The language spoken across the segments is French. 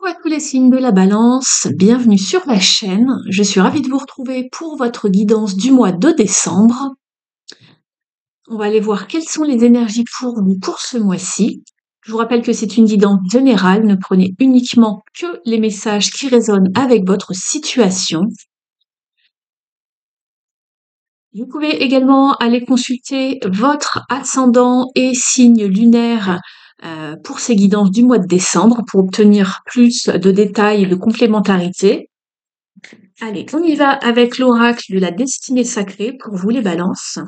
Coucou à tous les signes de la balance, bienvenue sur la chaîne. Je suis ravie de vous retrouver pour votre guidance du mois de décembre. On va aller voir quelles sont les énergies pour vous pour ce mois-ci. Je vous rappelle que c'est une guidance générale, ne prenez uniquement que les messages qui résonnent avec votre situation. Vous pouvez également aller consulter votre ascendant et signe lunaire pour ces guidances du mois de décembre pour obtenir plus de détails et de complémentarité. Allez, on y va avec l'oracle de la destinée sacrée pour vous les balances.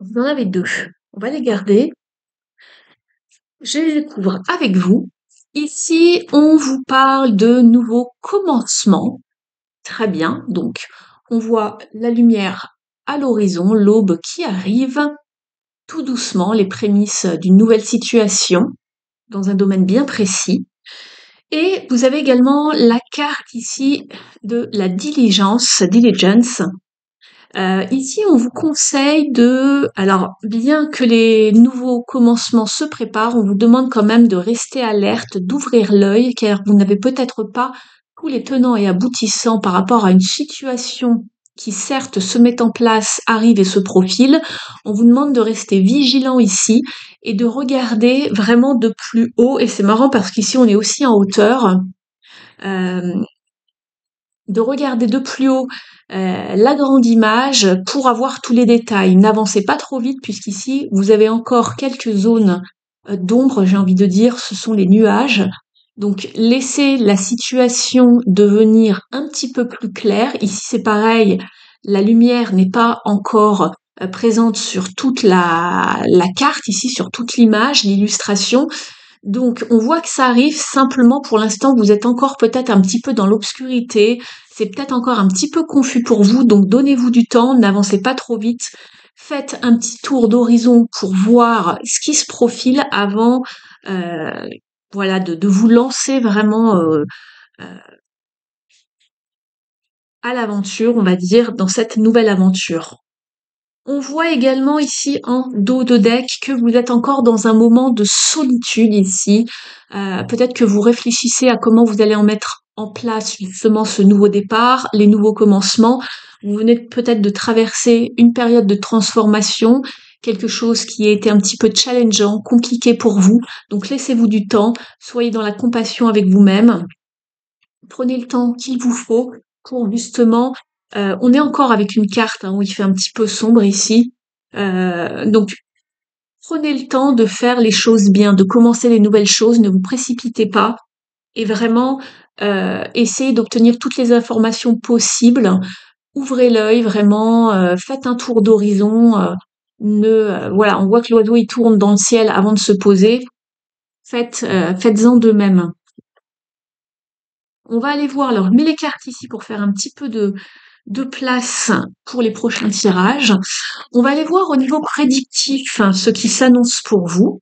Vous en avez deux. On va les garder. Je les découvre avec vous. Ici, on vous parle de nouveaux commencements. Très bien. Donc, on voit la lumière à l'horizon, l'aube qui arrive. Tout doucement, les prémices d'une nouvelle situation dans un domaine bien précis. Et vous avez également la carte ici de la diligence. Ici, on vous conseille alors bien que les nouveaux commencements se préparent, on vous demande quand même de rester alerte, d'ouvrir l'œil, car vous n'avez peut-être pas tous les tenants et aboutissants par rapport à une situation qui certes se met en place, arrive et se profile. On vous demande de rester vigilant ici et de regarder vraiment de plus haut. Et c'est marrant parce qu'ici, on est aussi en hauteur. Euh, de regarder de plus haut la grande image pour avoir tous les détails. N'avancez pas trop vite puisqu'ici, vous avez encore quelques zones d'ombre, j'ai envie de dire, ce sont les nuages. Donc, laissez la situation devenir un petit peu plus claire. Ici, c'est pareil, la lumière n'est pas encore présente sur toute la carte, ici, sur toute l'image, l'illustration. Donc, on voit que ça arrive, simplement pour l'instant, vous êtes encore peut-être un petit peu dans l'obscurité, c'est peut-être encore un petit peu confus pour vous, donc donnez-vous du temps, n'avancez pas trop vite, faites un petit tour d'horizon pour voir ce qui se profile avant euh, voilà, de vous lancer vraiment euh, à l'aventure, on va dire, dans cette nouvelle aventure. On voit également ici en dos de deck que vous êtes encore dans un moment de solitude ici. Peut-être que vous réfléchissez à comment vous allez en mettre en place justement ce nouveau départ, les nouveaux commencements. Vous venez peut-être de traverser une période de transformation, quelque chose qui a été un petit peu challengeant, compliqué pour vous. Donc laissez-vous du temps, soyez dans la compassion avec vous-même. Prenez le temps qu'il vous faut pour justement on est encore avec une carte où il fait un petit peu sombre ici. Donc prenez le temps de faire les choses bien, de commencer les nouvelles choses, ne vous précipitez pas et vraiment essayez d'obtenir toutes les informations possibles. Ouvrez l'œil vraiment, faites un tour d'horizon. Voilà, on voit que l'oiseau il tourne dans le ciel avant de se poser. Faites-en de même. On va aller voir, alors je mets les cartes ici pour faire un petit peu de place pour les prochains tirages. On va aller voir au niveau prédictif ce qui s'annonce pour vous.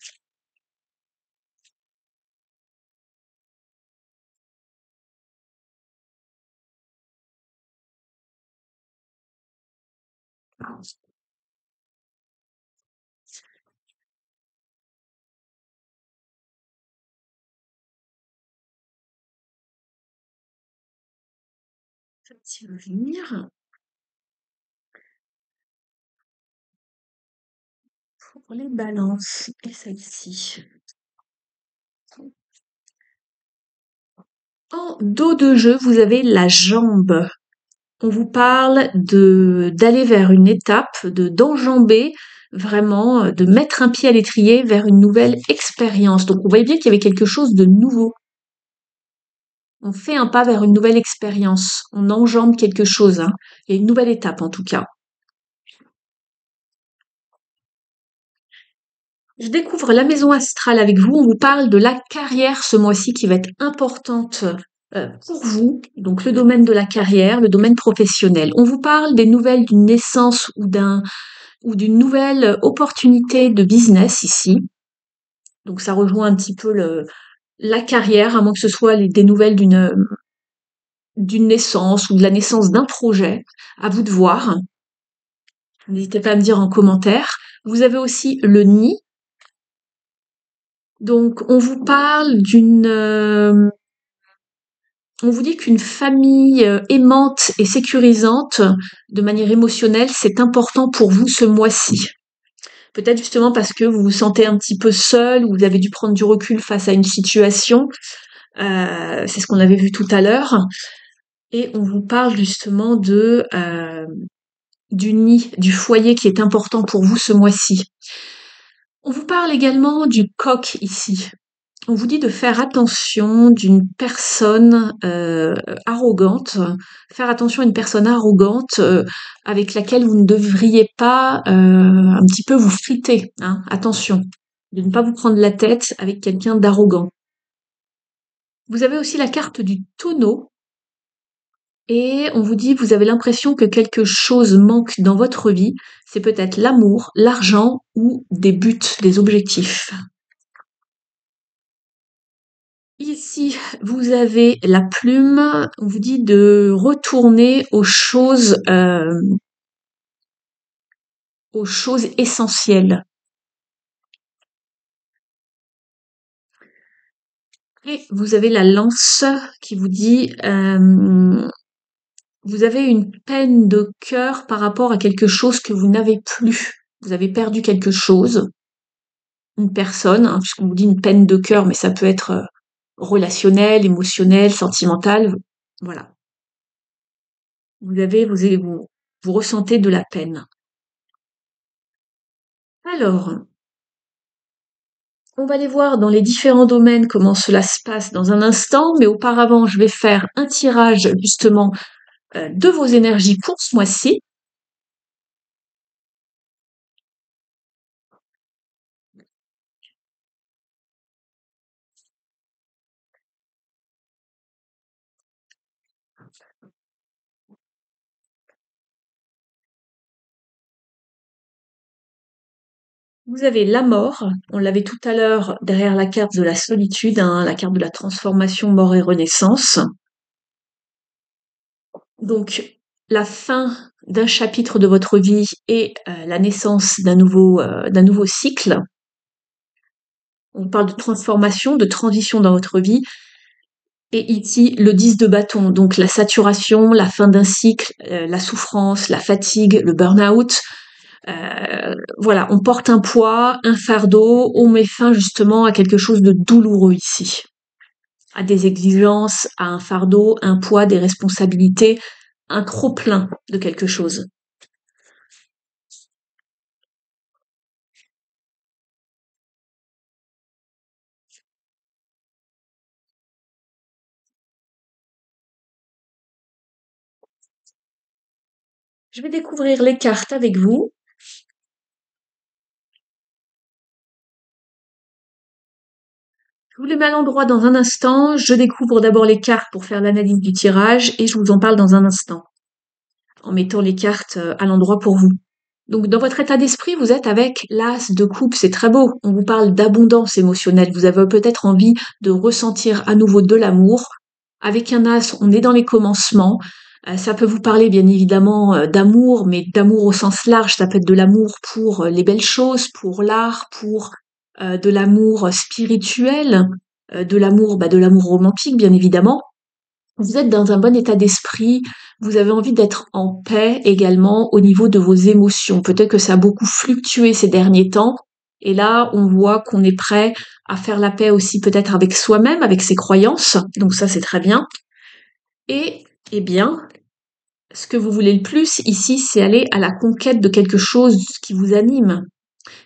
Ça va venir pour les balances et celle-ci. En dos de jeu, vous avez la jambe. On vous parle d'aller vers une étape, d'enjamber vraiment, de mettre un pied à l'étrier vers une nouvelle expérience. Donc on voyait bien qu'il y avait quelque chose de nouveau. On fait un pas vers une nouvelle expérience. On enjambe quelque chose. Il y a une nouvelle étape en tout cas. Je découvre la maison astrale avec vous. On vous parle de la carrière ce mois-ci qui va être importante pour vous. Donc le domaine de la carrière, le domaine professionnel. On vous parle des nouvelles d'une naissance ou d'une nouvelle opportunité de business ici. Donc ça rejoint un petit peu la carrière, à moins que ce soit des nouvelles d'une naissance ou de la naissance d'un projet, à vous de voir. N'hésitez pas à me dire en commentaire. Vous avez aussi le nid. Donc, on vous dit qu'une famille aimante et sécurisante, de manière émotionnelle, c'est important pour vous ce mois-ci. Peut-être justement parce que vous vous sentez un petit peu seul, ou vous avez dû prendre du recul face à une situation. C'est ce qu'on avait vu tout à l'heure. Et on vous parle justement du nid, du foyer qui est important pour vous ce mois-ci. On vous parle également du coq ici. On vous dit de faire attention d'une personne arrogante, faire attention à une personne arrogante avec laquelle vous ne devriez pas un petit peu vous friter, hein. Attention, de ne pas vous prendre la tête avec quelqu'un d'arrogant. Vous avez aussi la carte du tonneau et on vous dit vous avez l'impression que quelque chose manque dans votre vie. C'est peut-être l'amour, l'argent ou des buts, des objectifs. Ici, vous avez la plume. On vous dit de retourner aux choses essentielles. Et vous avez la lance qui vous dit vous avez une peine de cœur par rapport à quelque chose que vous n'avez plus. Vous avez perdu quelque chose, une personne, hein, puisqu'on vous dit une peine de cœur, mais ça peut être relationnel, émotionnel, sentimental. Voilà. Vous ressentez de la peine. Alors, on va aller voir dans les différents domaines comment cela se passe dans un instant, mais auparavant, je vais faire un tirage justement de vos énergies pour ce mois-ci. Vous avez la mort, on l'avait tout à l'heure derrière la carte de la solitude, hein, la carte de la transformation, mort et renaissance. Donc, la fin d'un chapitre de votre vie et la naissance d'un nouveau cycle. On parle de transformation, de transition dans votre vie. Et ici, le 10 de bâton, donc la saturation, la fin d'un cycle, la souffrance, la fatigue, le burn-out. Voilà, on porte un poids, un fardeau, on met fin justement à quelque chose de douloureux ici. À des exigences, à un fardeau, un poids, des responsabilités, un trop-plein de quelque chose. Je vais découvrir les cartes avec vous. Je vous les mets à l'endroit dans un instant. Je découvre d'abord les cartes pour faire l'analyse du tirage et je vous en parle dans un instant, en mettant les cartes à l'endroit pour vous. Donc, dans votre état d'esprit, vous êtes avec l'as de coupe, c'est très beau. On vous parle d'abondance émotionnelle. Vous avez peut-être envie de ressentir à nouveau de l'amour. Avec un as, on est dans les commencements. Ça peut vous parler bien évidemment d'amour, mais d'amour au sens large. Ça peut être de l'amour pour les belles choses, pour l'art, pour de l'amour spirituel, de l'amour romantique, bien évidemment. Vous êtes dans un bon état d'esprit, vous avez envie d'être en paix également au niveau de vos émotions. Peut-être que ça a beaucoup fluctué ces derniers temps, et là, on voit qu'on est prêt à faire la paix aussi peut-être avec soi-même, avec ses croyances, donc ça c'est très bien. Et, eh bien, ce que vous voulez le plus ici, c'est aller à la conquête de quelque chose qui vous anime,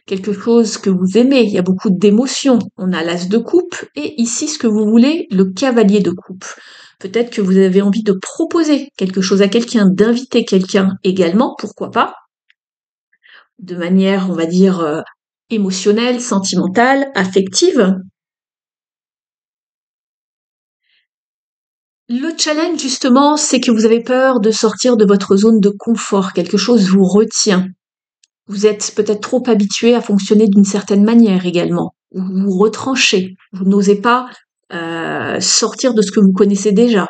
quelque chose que vous aimez. Il y a beaucoup d'émotions. On a l'as de coupe et ici, ce que vous voulez, le cavalier de coupe. Peut-être que vous avez envie de proposer quelque chose à quelqu'un, d'inviter quelqu'un également, pourquoi pas, de manière, on va dire, émotionnelle, sentimentale, affective. Le challenge, justement, c'est que vous avez peur de sortir de votre zone de confort. Quelque chose vous retient. Vous êtes peut-être trop habitué à fonctionner d'une certaine manière également. Ou vous vous retranchez. Vous n'osez pas sortir de ce que vous connaissez déjà.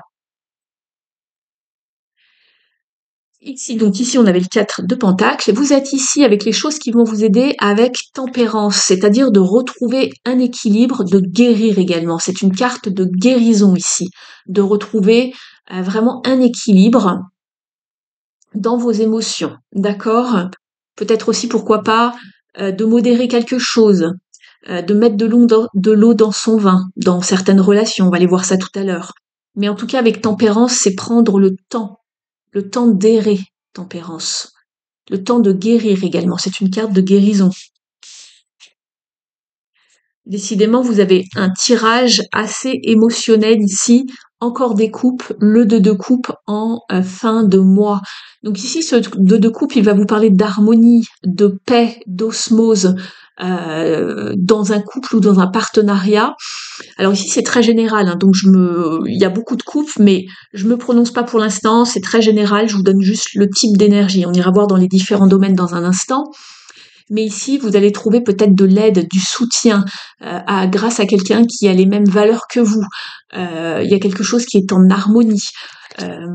Donc ici, on avait le 4 de Pentacle. Vous êtes ici avec les choses qui vont vous aider avec tempérance, c'est-à-dire de retrouver un équilibre, de guérir également. C'est une carte de guérison ici, de retrouver vraiment un équilibre dans vos émotions, d'accord? Peut-être aussi, pourquoi pas, de modérer quelque chose, de mettre de l'eau dans son vin, dans certaines relations, on va aller voir ça tout à l'heure. Mais en tout cas, avec tempérance, c'est prendre le temps d'errer, tempérance. Le temps de guérir également, c'est une carte de guérison. Décidément, vous avez un tirage assez émotionnel ici. Encore des coupes, le 2 de coupe en fin de mois. Donc ici, ce 2 de coupe, il va vous parler d'harmonie, de paix, d'osmose dans un couple ou dans un partenariat. Alors ici, c'est très général, hein, donc il y a beaucoup de coupes, mais je me prononce pas pour l'instant. C'est très général. Je vous donne juste le type d'énergie. On ira voir dans les différents domaines dans un instant. Mais ici, vous allez trouver peut-être de l'aide, du soutien grâce à quelqu'un qui a les mêmes valeurs que vous. Il y a quelque chose qui est en harmonie. Euh,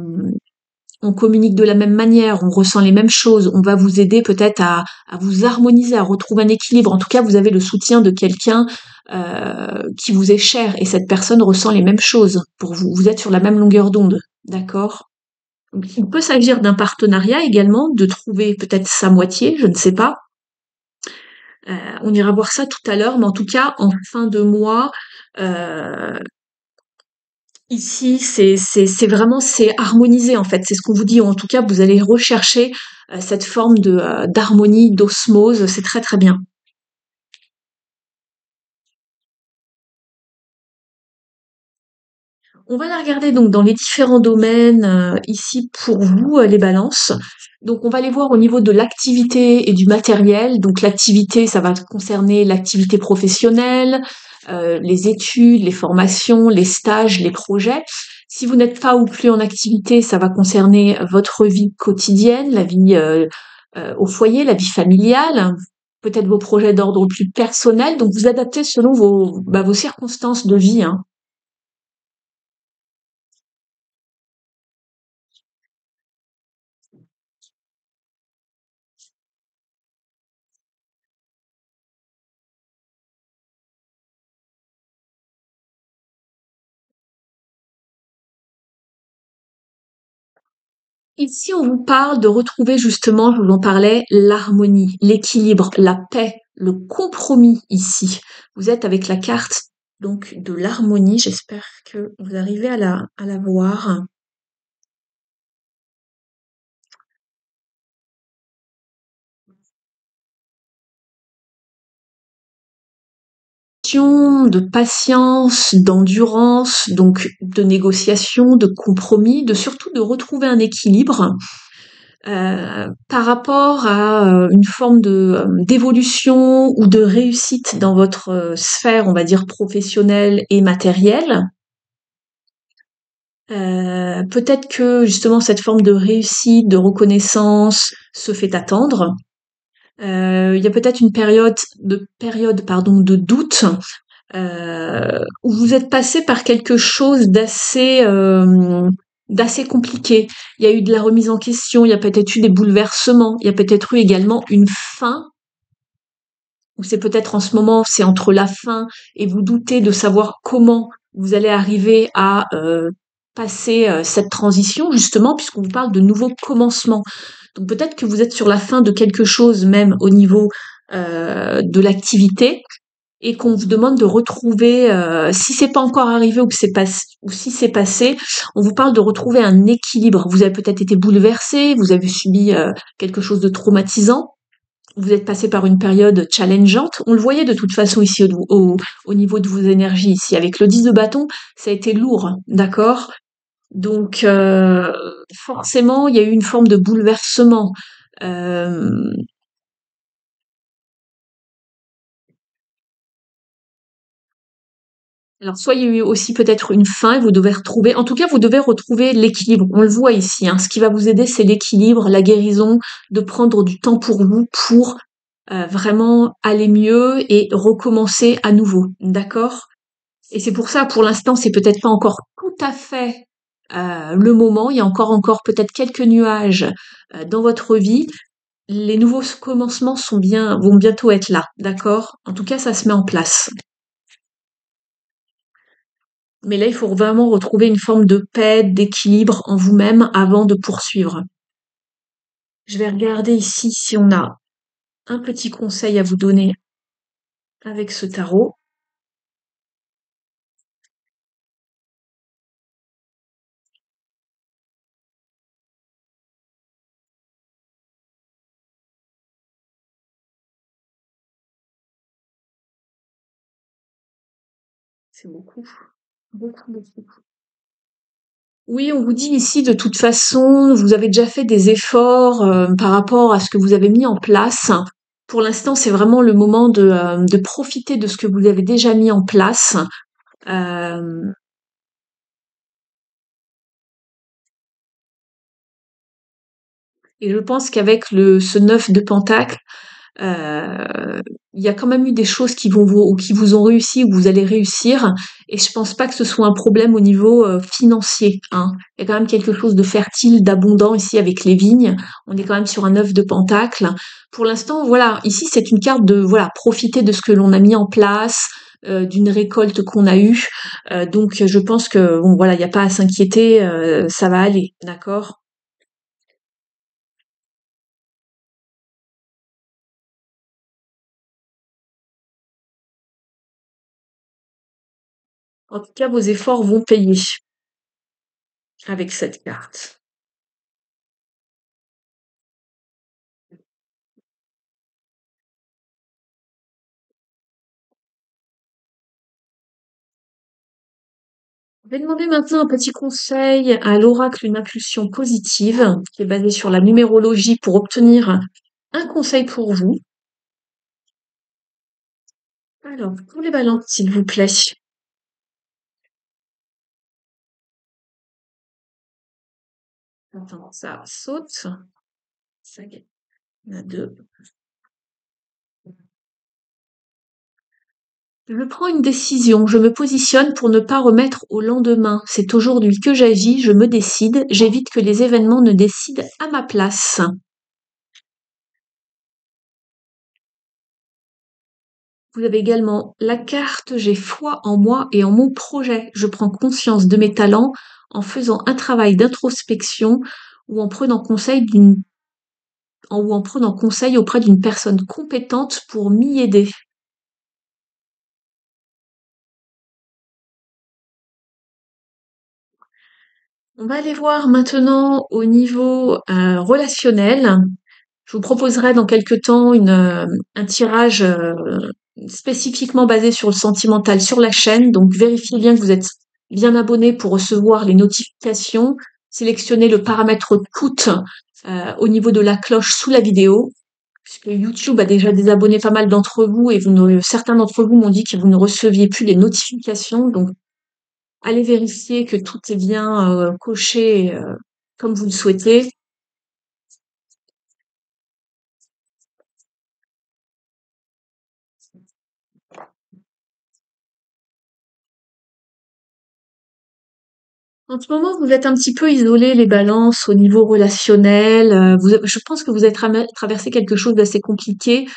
on communique de la même manière, on ressent les mêmes choses. On va vous aider peut-être à vous harmoniser, à retrouver un équilibre. En tout cas, vous avez le soutien de quelqu'un qui vous est cher et cette personne ressent les mêmes choses pour vous. Vous êtes sur la même longueur d'onde, d'accord? Donc, il peut s'agir d'un partenariat également, de trouver peut-être sa moitié, je ne sais pas. On ira voir ça tout à l'heure, mais en tout cas, en fin de mois, euh, ici, c'est vraiment, c'est harmonisé en fait. C'est ce qu'on vous dit. En tout cas, vous allez rechercher cette forme d'harmonie, d'osmose. C'est très très bien. On va la regarder donc dans les différents domaines ici pour vous, les balances. Donc on va les voir au niveau de l'activité et du matériel. Donc l'activité, ça va concerner l'activité professionnelle, les études, les formations, les stages, les projets. Si vous n'êtes pas ou plus en activité, ça va concerner votre vie quotidienne, la vie au foyer, la vie familiale, peut-être vos projets d'ordre plus personnel. Donc vous adaptez selon vos circonstances de vie, hein. Ici, on vous parle de retrouver justement, je vous en parlais, l'harmonie, l'équilibre, la paix, le compromis ici. Vous êtes avec la carte donc de l'harmonie. J'espère que vous arrivez à la voir. De patience, d'endurance, donc de négociation, de compromis, de surtout de retrouver un équilibre par rapport à une forme d'évolution ou de réussite dans votre sphère, on va dire professionnelle et matérielle. Peut-être que justement cette forme de réussite, de reconnaissance se fait attendre. Il y a peut-être une période de doute où vous êtes passé par quelque chose d'assez compliqué. Il y a eu de la remise en question, il y a peut-être eu des bouleversements, il y a peut-être eu également une fin, ou c'est peut-être en ce moment, c'est entre la fin et vous doutez de savoir comment vous allez arriver à passer cette transition, justement, puisqu'on vous parle de nouveaux commencements. Donc peut-être que vous êtes sur la fin de quelque chose, même au niveau de l'activité, et qu'on vous demande de retrouver, si c'est pas encore arrivé ou que c'est pas, ou si c'est passé, on vous parle de retrouver un équilibre. Vous avez peut-être été bouleversé, vous avez subi quelque chose de traumatisant, vous êtes passé par une période challengeante. On le voyait de toute façon ici au niveau de vos énergies ici. Avec le 10 de bâton, ça a été lourd, d'accord? Donc forcément, il y a eu une forme de bouleversement. Euh, Alors, soit il y a eu aussi peut-être une fin et vous devez retrouver, en tout cas, vous devez retrouver l'équilibre. On le voit ici, hein. Ce qui va vous aider, c'est l'équilibre, la guérison, de prendre du temps pour vous, pour vraiment aller mieux et recommencer à nouveau. D'accord? Et c'est pour ça, pour l'instant, c'est peut-être pas encore tout à fait le moment. Il y a encore peut-être quelques nuages dans votre vie. Les nouveaux commencements vont bientôt être là, d'accord? En tout cas, ça se met en place. Mais là, il faut vraiment retrouver une forme de paix, d'équilibre en vous-même avant de poursuivre. Je vais regarder ici si on a un petit conseil à vous donner avec ce tarot. C'est beaucoup, beaucoup, beaucoup. Oui, on vous dit ici, de toute façon, vous avez déjà fait des efforts par rapport à ce que vous avez mis en place. Pour l'instant, c'est vraiment le moment de profiter de ce que vous avez déjà mis en place. Euh, et je pense qu'avec ce 9 de Pentacle, euh, il y a quand même eu des choses qui vous ont réussi ou que vous allez réussir. Et je pense pas que ce soit un problème au niveau financier, hein. Il y a quand même quelque chose de fertile, d'abondant ici avec les vignes. On est quand même sur un 9 de Pentacle. Pour l'instant, voilà, ici c'est une carte de voilà profiter de ce que l'on a mis en place. D'une récolte qu'on a eue. Donc je pense que bon voilà, il n'y a pas à s'inquiéter, ça va aller, d'accord? En tout cas, vos efforts vont payer avec cette carte. Je vais demander maintenant un petit conseil à l'oracle, une impulsion positive, qui est basée sur la numérologie pour obtenir un conseil pour vous. Alors, pour les balances, s'il vous plaît. Attends, ça saute. Ça y est, il y en a deux. Je prends une décision, je me positionne pour ne pas remettre au lendemain. C'est aujourd'hui que j'agis, je me décide, j'évite que les événements ne décident à ma place. Vous avez également la carte «J'ai foi en moi et en mon projet. Je prends conscience de mes talents en faisant un travail d'introspection ou en prenant conseil auprès d'une personne compétente pour m'y aider». On va aller voir maintenant au niveau relationnel. Je vous proposerai dans quelque temps un tirage spécifiquement basé sur le sentimental sur la chaîne. Donc vérifiez bien que vous êtes bien abonné pour recevoir les notifications. Sélectionnez le paramètre coûte au niveau de la cloche sous la vidéo, puisque YouTube a déjà désabonné pas mal d'entre vous et certains d'entre vous m'ont dit que vous ne receviez plus les notifications. Donc allez vérifier que tout est bien coché comme vous le souhaitez. En ce moment, vous êtes un petit peu isolés, les balances, au niveau relationnel. Je pense que vous avez traversé quelque chose d'assez compliqué.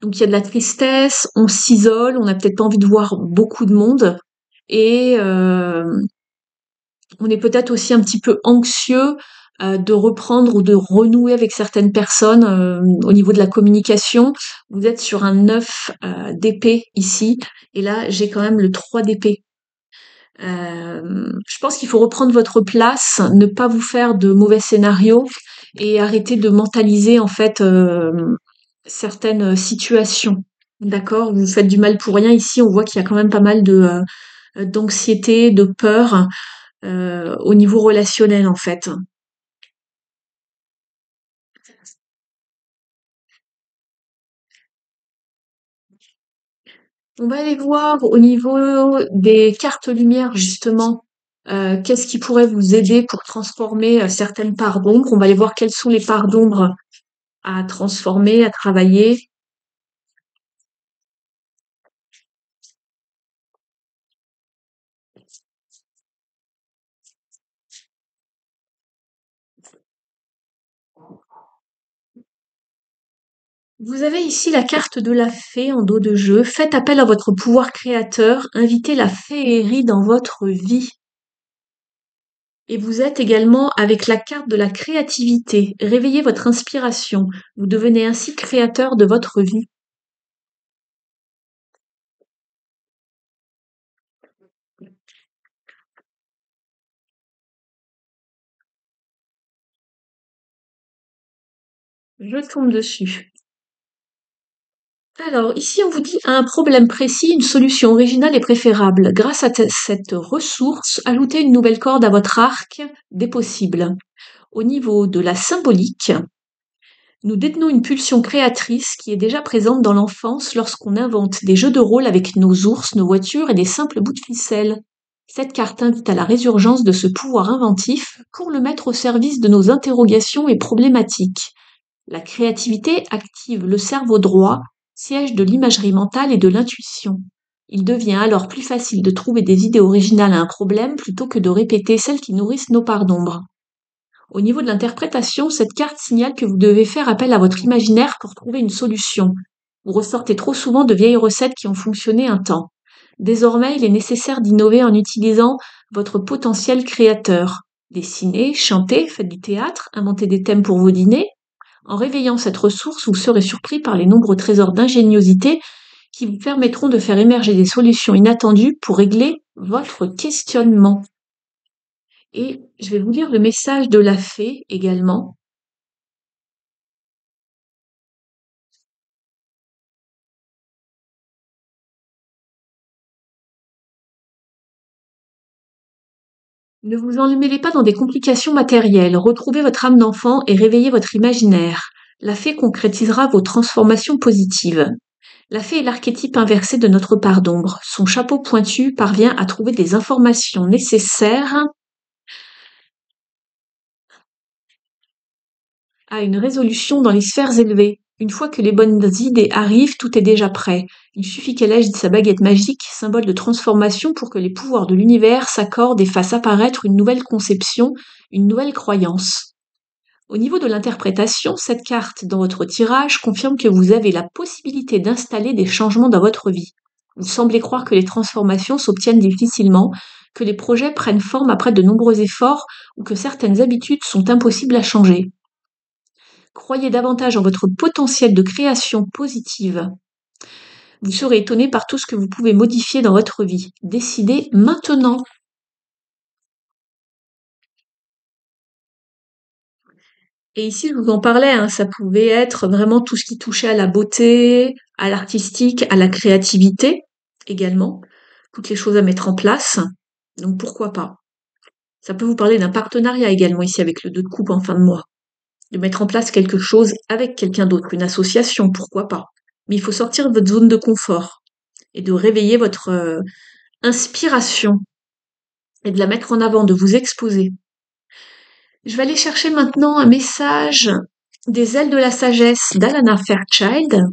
Donc, il y a de la tristesse, on s'isole, on n'a peut-être pas envie de voir beaucoup de monde. Et on est peut-être aussi un petit peu anxieux de reprendre ou de renouer avec certaines personnes au niveau de la communication. Vous êtes sur un 9 d'épée ici. Et là, j'ai quand même le 3 d'épée. Je pense qu'il faut reprendre votre place, ne pas vous faire de mauvais scénarios et arrêter de mentaliser en fait certaines situations. D'accord? Vous faites du mal pour rien. Ici, on voit qu'il y a quand même pas mal d'anxiété, de peur au niveau relationnel en fait. On va aller voir au niveau des cartes lumière justement. Qu'est-ce qui pourrait vous aider pour transformer certaines parts d'ombre? On va aller voir quelles sont les parts d'ombre à transformer, à travailler. Vous avez ici la carte de la fée en dos de jeu. Faites appel à votre pouvoir créateur, invitez la féerie dans votre vie. Et vous êtes également avec la carte de la créativité. Réveillez votre inspiration. Vous devenez ainsi créateur de votre vie. Je tombe dessus. Alors, ici, on vous dit à un problème précis, une solution originale est préférable. Grâce à cette ressource, ajoutez une nouvelle corde à votre arc des possibles. Au niveau de la symbolique, nous détenons une pulsion créatrice qui est déjà présente dans l'enfance lorsqu'on invente des jeux de rôle avec nos ours, nos voitures et des simples bouts de ficelle. Cette carte invite à la résurgence de ce pouvoir inventif pour le mettre au service de nos interrogations et problématiques. La créativité active le cerveau droit, siège de l'imagerie mentale et de l'intuition. Il devient alors plus facile de trouver des idées originales à un problème plutôt que de répéter celles qui nourrissent nos parts d'ombre. Au niveau de l'interprétation, cette carte signale que vous devez faire appel à votre imaginaire pour trouver une solution. Vous ressortez trop souvent de vieilles recettes qui ont fonctionné un temps. Désormais, il est nécessaire d'innover en utilisant votre potentiel créateur. Dessinez, chantez, faites du théâtre, inventez des thèmes pour vos dîners. En réveillant cette ressource, vous serez surpris par les nombreux trésors d'ingéniosité qui vous permettront de faire émerger des solutions inattendues pour régler votre questionnement. Et je vais vous lire le message de la fée également. Ne vous emmêlez pas dans des complications matérielles, retrouvez votre âme d'enfant et réveillez votre imaginaire. La fée concrétisera vos transformations positives. La fée est l'archétype inversé de notre part d'ombre. Son chapeau pointu parvient à trouver des informations nécessaires à une résolution dans les sphères élevées. Une fois que les bonnes idées arrivent, tout est déjà prêt. Il suffit qu'elle agite sa baguette magique, symbole de transformation, pour que les pouvoirs de l'univers s'accordent et fassent apparaître une nouvelle conception, une nouvelle croyance. Au niveau de l'interprétation, cette carte dans votre tirage confirme que vous avez la possibilité d'installer des changements dans votre vie. Vous semblez croire que les transformations s'obtiennent difficilement, que les projets prennent forme après de nombreux efforts ou que certaines habitudes sont impossibles à changer. Croyez davantage en votre potentiel de création positive. Vous serez étonné par tout ce que vous pouvez modifier dans votre vie. Décidez maintenant. Et ici, je vous en parlais, hein, ça pouvait être vraiment tout ce qui touchait à la beauté, à l'artistique, à la créativité également. Toutes les choses à mettre en place. Donc pourquoi pas. Ça peut vous parler d'un partenariat également ici avec le 2 de coupe en fin de mois. De mettre en place quelque chose avec quelqu'un d'autre, une association, pourquoi pas. Mais il faut sortir de votre zone de confort et de réveiller votre inspiration et de la mettre en avant, de vous exposer. Je vais aller chercher maintenant un message des ailes de la sagesse d'Alana Fairchild.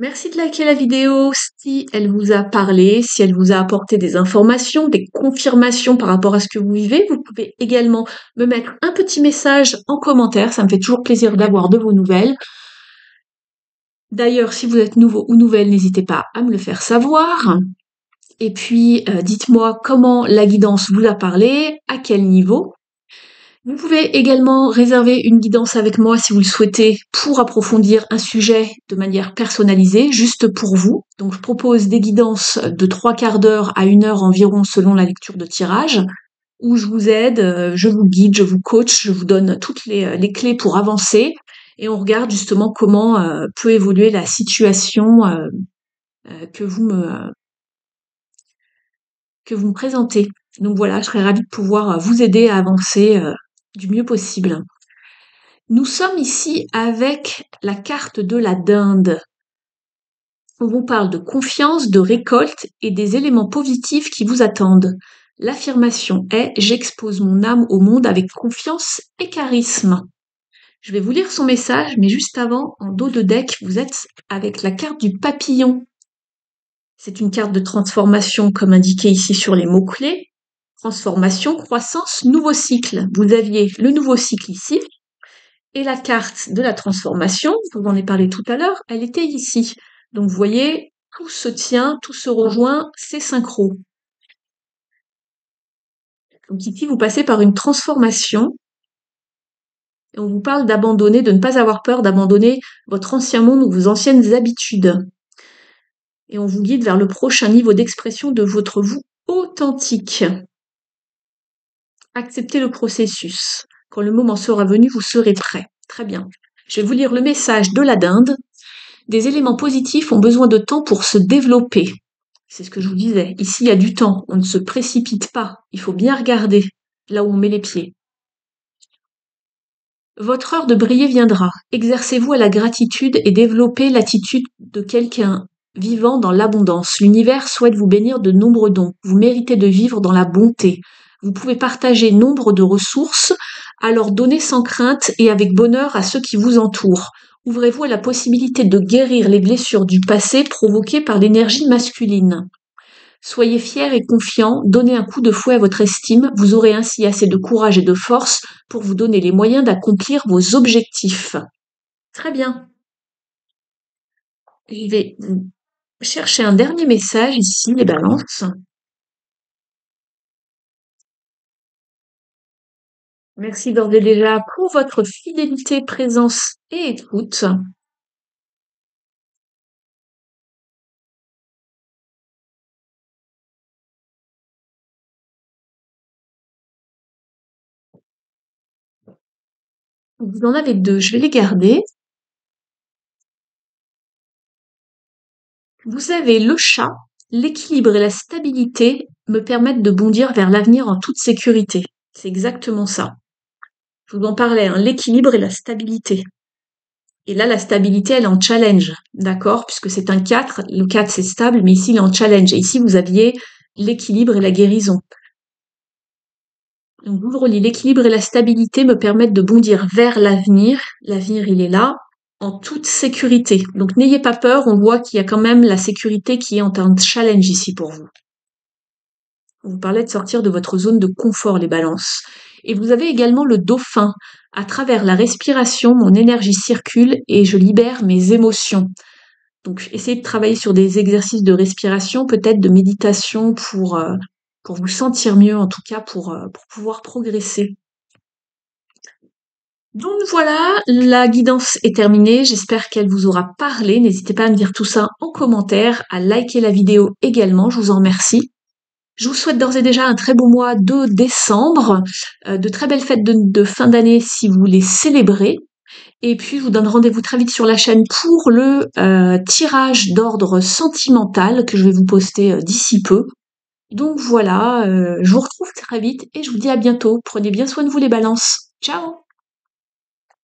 Merci de liker la vidéo si elle vous a parlé, si elle vous a apporté des informations, des confirmations par rapport à ce que vous vivez. Vous pouvez également me mettre un petit message en commentaire, ça me fait toujours plaisir d'avoir de vos nouvelles. D'ailleurs, si vous êtes nouveau ou nouvelle, n'hésitez pas à me le faire savoir. Et puis, dites-moi comment la guidance vous a parlé, à quel niveau. Vous pouvez également réserver une guidance avec moi si vous le souhaitez pour approfondir un sujet de manière personnalisée, juste pour vous. Donc je propose des guidances de 3/4 d'heure à 1 heure environ selon la lecture de tirage, où je vous aide, je vous guide, je vous coach, je vous donne toutes les clés pour avancer et on regarde justement comment peut évoluer la situation que que vous me présentez. Donc voilà, je serais ravie de pouvoir vous aider à avancer du mieux possible. Nous sommes ici avec la carte de la dinde. On vous parle de confiance, de récolte et des éléments positifs qui vous attendent. L'affirmation est: j'expose mon âme au monde avec confiance et charisme. Je vais vous lire son message, mais juste avant, en dos de deck, vous êtes avec la carte du papillon. C'est une carte de transformation comme indiqué ici sur les mots-clés. Transformation, croissance, nouveau cycle. Vous aviez le nouveau cycle ici. Et la carte de la transformation, je vous en ai parlé tout à l'heure, elle était ici. Donc vous voyez, tout se tient, tout se rejoint, c'est synchro. Donc ici, vous passez par une transformation. Et on vous parle d'abandonner, de ne pas avoir peur d'abandonner votre ancien monde ou vos anciennes habitudes. Et on vous guide vers le prochain niveau d'expression de votre vous authentique. Acceptez le processus. Quand le moment sera venu, vous serez prêt. Très bien. Je vais vous lire le message de la dinde. Des éléments positifs ont besoin de temps pour se développer. C'est ce que je vous disais. Ici, il y a du temps. On ne se précipite pas. Il faut bien regarder là où on met les pieds. Votre heure de briller viendra. Exercez-vous à la gratitude et développez l'attitude de quelqu'un vivant dans l'abondance. L'univers souhaite vous bénir de nombreux dons. Vous méritez de vivre dans la bonté. Vous pouvez partager nombre de ressources, alors donnez sans crainte et avec bonheur à ceux qui vous entourent. Ouvrez-vous à la possibilité de guérir les blessures du passé provoquées par l'énergie masculine. Soyez fiers et confiants, donnez un coup de fouet à votre estime, vous aurez ainsi assez de courage et de force pour vous donner les moyens d'accomplir vos objectifs. Très bien. Je vais chercher un dernier message ici, les balances. Merci d'ores et déjà pour votre fidélité, présence et écoute. Vous en avez deux, je vais les garder. Vous avez le chat, l'équilibre et la stabilité me permettent de bondir vers l'avenir en toute sécurité. C'est exactement ça. Je vous en parlais, hein, l'équilibre et la stabilité. Et là, la stabilité, elle est en challenge, d'accord? Puisque c'est un 4, le 4 c'est stable, mais ici il est en challenge. Et ici, vous aviez l'équilibre et la guérison. Donc, vous relis l'équilibre et la stabilité me permettent de bondir vers l'avenir. L'avenir, il est là, en toute sécurité. Donc, n'ayez pas peur, on voit qu'il y a quand même la sécurité qui est en un challenge ici pour vous. On vous parlait de sortir de votre zone de confort, les balances. Et vous avez également le dauphin. À travers la respiration, mon énergie circule et je libère mes émotions. Donc, essayez de travailler sur des exercices de respiration, peut-être de méditation pour vous sentir mieux, en tout cas pour pouvoir progresser. Donc voilà, la guidance est terminée. J'espère qu'elle vous aura parlé. N'hésitez pas à me dire tout ça en commentaire, à liker la vidéo également. Je vous en remercie. Je vous souhaite d'ores et déjà un très beau mois de décembre, de très belles fêtes de fin d'année si vous les célébrez. Et puis, je vous donne rendez-vous très vite sur la chaîne pour le tirage d'ordre sentimental que je vais vous poster d'ici peu. Donc voilà, je vous retrouve très vite et je vous dis à bientôt. Prenez bien soin de vous les balances. Ciao!